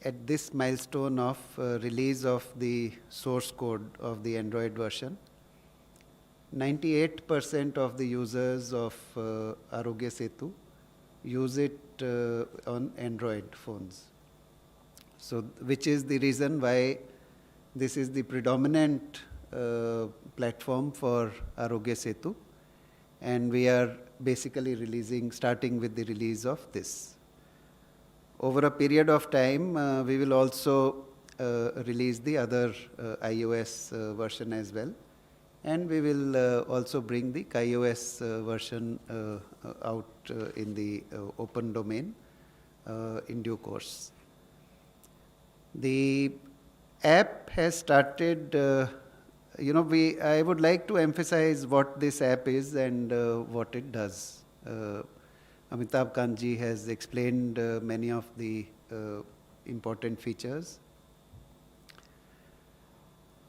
at this milestone of release of the source code of the Android version, 98% of the users of Arogya Setu use it on Android phones. So, which is the reason why this is the predominant platform for Arogya Setu, and we are basically starting with the release of this. Over a period of time, we will also release the other iOS version as well, and we will also bring the KaiOS version out in the open domain in due course. The app has started, I would like to emphasize what this app is and what it does. Amitabh Kantji has explained many of the important features.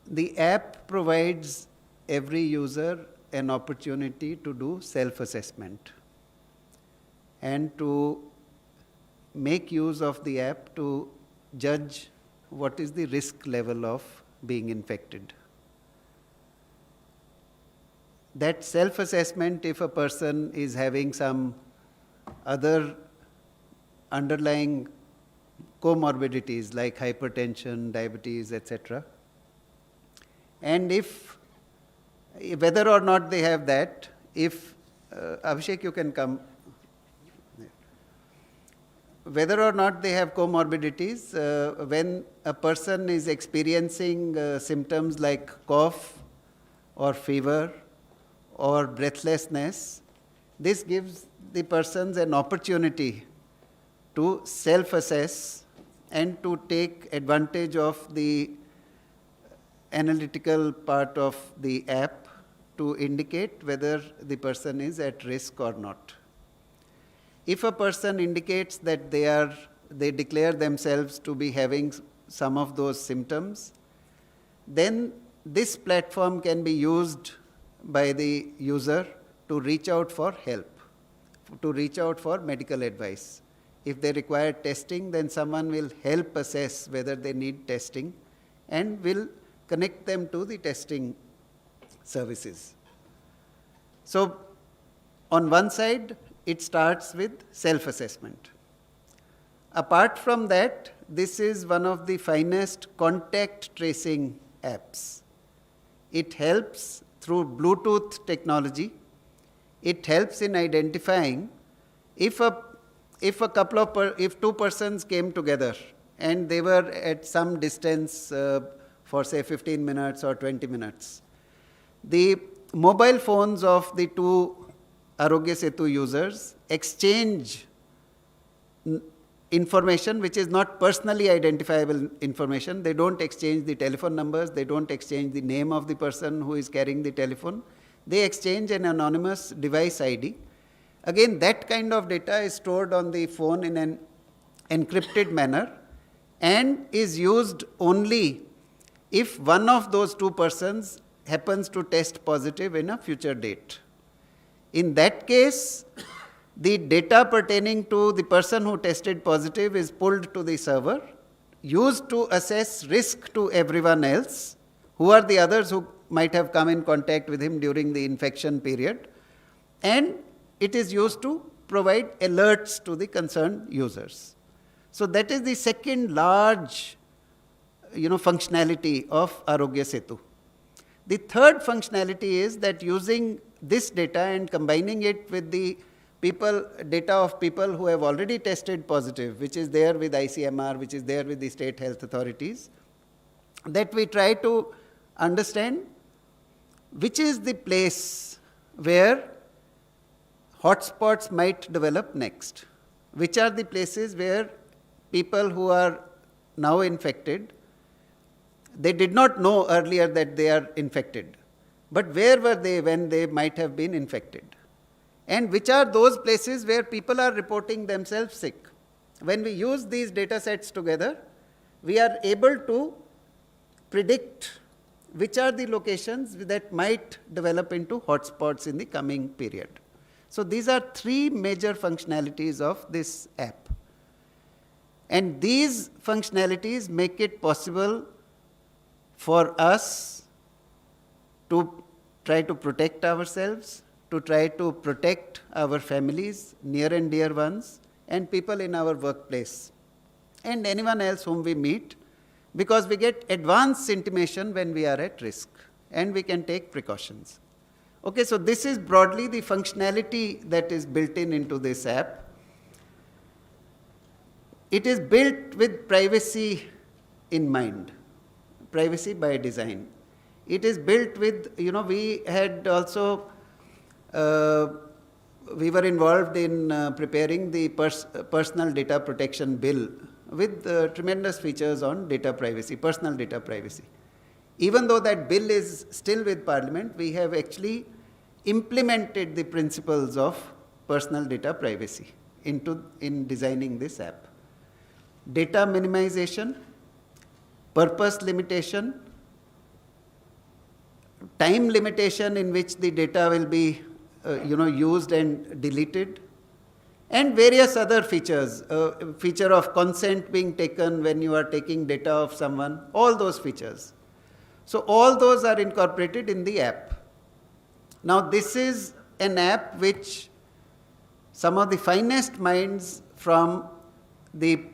The app provides every user an opportunity to do self-assessment and to make use of the app to judge what is the risk level of being infected. That self-assessment, if a person is having some other underlying comorbidities like hypertension, diabetes, etc., and if whether or not they have that, if Abhishek, you can come. Whether or not they have comorbidities, when a person is experiencing symptoms like cough or fever or breathlessness, this gives the persons an opportunity to self-assess and to take advantage of the analytical part of the app to indicate whether the person is at risk or not. If a person indicates that they declare themselves to be having some of those symptoms, then this platform can be used by the user to reach out for help, to reach out for medical advice. If they require testing, then someone will help assess whether they need testing and will connect them to the testing services. So, on one side, it starts with self-assessment. Apart from that, this is one of the finest contact tracing apps. It helps through Bluetooth technology. It helps in identifying if two persons came together and they were at some distance for say 15 minutes or 20 minutes. The mobile phones of the two Arogya Setu users exchange information which is not personally identifiable information. They don't exchange the telephone numbers, they don't exchange the name of the person who is carrying the telephone. They exchange an anonymous device ID. Again, that kind of data is stored on the phone in an encrypted manner and is used only if one of those two persons happens to test positive in a future date. In that case, the data pertaining to the person who tested positive is pulled to the server, used to assess risk to everyone else, who are the others who might have come in contact with him during the infection period, and it is used to provide alerts to the concerned users. So that is the second large functionality of Arogya Setu. The third functionality is that using this data and combining it with the data of people who have already tested positive, which is there with ICMR, which is there with the state health authorities, that we try to understand which is the place where hotspots might develop next. Which are the places where people who are now infected, they did not know earlier that they are infected. But where were they when they might have been infected? And which are those places where people are reporting themselves sick? When we use these data sets together, we are able to predict which are the locations that might develop into hotspots in the coming period. So these are three major functionalities of this app. And these functionalities make it possible for us to try to protect ourselves, to try to protect our families, near and dear ones, and people in our workplace, and anyone else whom we meet, because we get advance intimation when we are at risk, and we can take precautions. Okay, so this is broadly the functionality that is built into this app. It is built with privacy in mind, privacy by design. It is built with, we had also, we were involved in preparing the personal data protection bill with tremendous features on data privacy, personal data privacy. Even though that bill is still with Parliament, we have actually implemented the principles of personal data privacy in designing this app. Data minimization, purpose limitation, time limitation in which the data will be used and deleted, and various other features, feature of consent being taken when you are taking data of someone, all those features. So all those are incorporated in the app. Now this is an app which some of the finest minds from the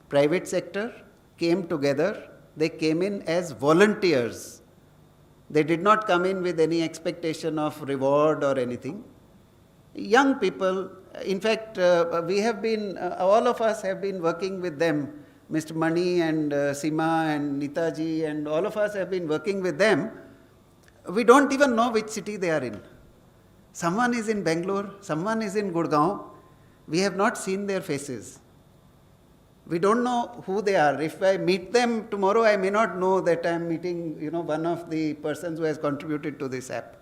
private sector came together. They came in as volunteers. They did not come in with any expectation of reward or anything. Young people, in fact, we have been, all of us have been working with them. Mr. Mani and Seema and Neetaji and all of us have been working with them. We don't even know which city they are in. Someone is in Bangalore, someone is in Gurgaon. We have not seen their faces. We don't know who they are. If I meet them tomorrow, I may not know that I am meeting, one of the persons who has contributed to this app.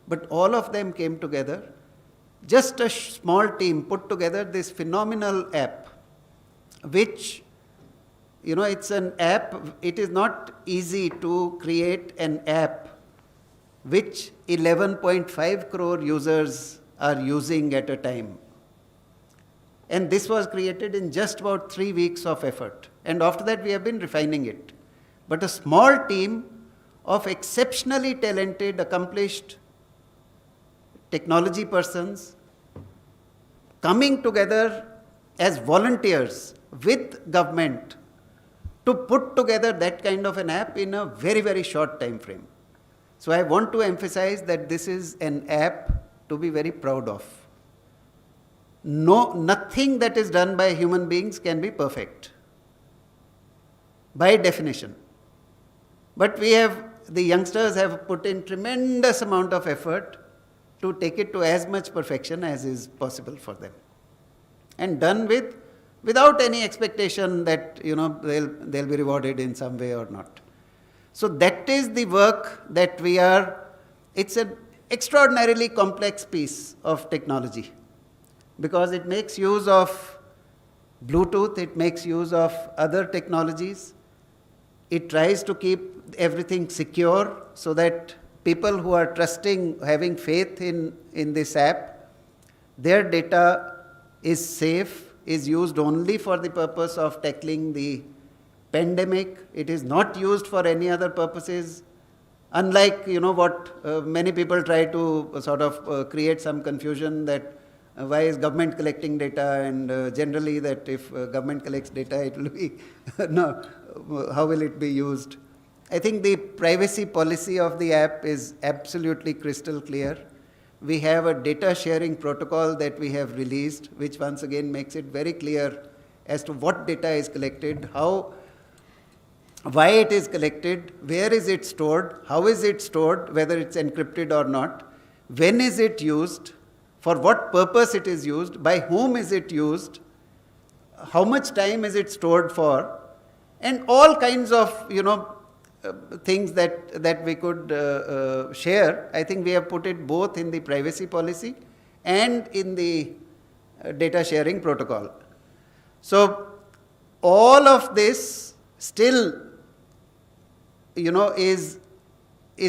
But all of them came together. Just a small team put together this phenomenal app, which, it's an app. It is not easy to create an app which 11.5 crore users are using at a time. And this was created in just about 3 weeks of effort. And after that, we have been refining it. But a small team of exceptionally talented, accomplished technology persons coming together as volunteers with government to put together that kind of an app in a very, very short time frame. So I want to emphasize that this is an app to be very proud of. Nothing that is done by human beings can be perfect, by definition. But the youngsters have put in tremendous amount of effort to take it to as much perfection as is possible for them. And done without any expectation that, they'll be rewarded in some way or not. So that is the work that it's an extraordinarily complex piece of technology, because it makes use of Bluetooth, it makes use of other technologies. It tries to keep everything secure so that people who are trusting, having faith in this app, their data is safe, is used only for the purpose of tackling the pandemic. It is not used for any other purposes. Unlike, what many people try to sort of create some confusion that why is government collecting data, and generally that if government collects data, it will be, no, how will it be used? I think the privacy policy of the app is absolutely crystal clear. We have a data sharing protocol that we have released, which once again makes it very clear as to what data is collected, why it is collected, where is it stored, how is it stored, whether it's encrypted or not, when is it used, for what purpose it is used, by whom is it used, how much time is it stored for, and all kinds of, things that we could share. I think we have put it both in the privacy policy and in the data sharing protocol. So all of this still, is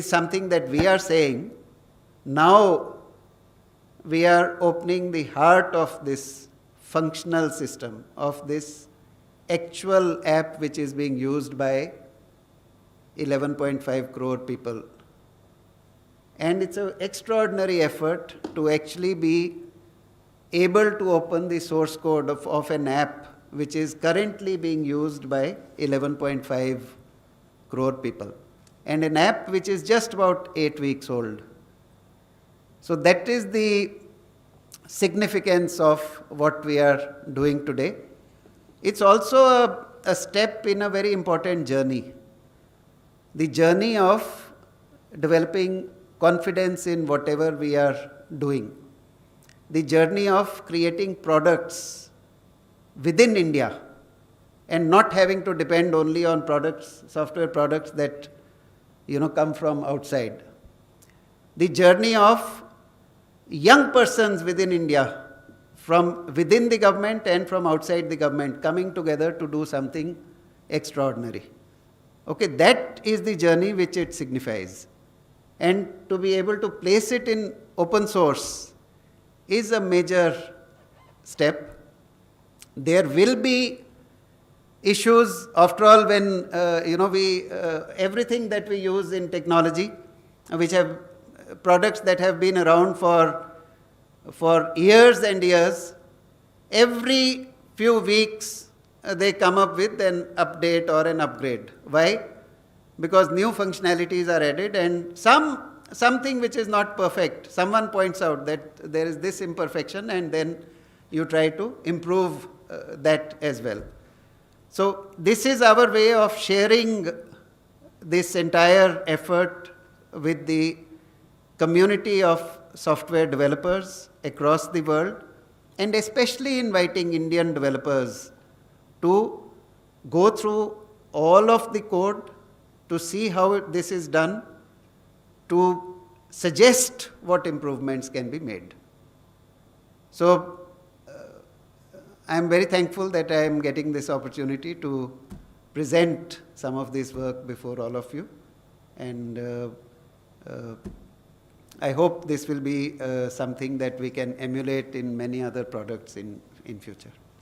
something that we are saying, now we are opening the heart of this functional system, of this actual app which is being used by 11.5 crore people. And it's an extraordinary effort to actually be able to open the source code of an app which is currently being used by 11.5 crore people. And an app which is just about 8 weeks old. So that is the significance of what we are doing today. It's also a step in a very important journey. The journey of developing confidence in whatever we are doing. The journey of creating products within India and not having to depend only on products, software products that come from outside. The journey of young persons within India, from within the government and from outside the government, coming together to do something extraordinary. Okay, that is the journey which it signifies. And to be able to place it in open source is a major step. There will be issues, after all, when everything that we use in technology, which have products that have been around for years and years, every few weeks they come up with an update or an upgrade. Why? Because new functionalities are added and something which is not perfect. Someone points out that there is this imperfection and then you try to improve that as well. So this is our way of sharing this entire effort with the community of software developers across the world, and especially inviting Indian developers to go through all of the code, to see how this is done, to suggest what improvements can be made. So I am very thankful that I am getting this opportunity to present some of this work before all of you, and I hope this will be something that we can emulate in many other products in future.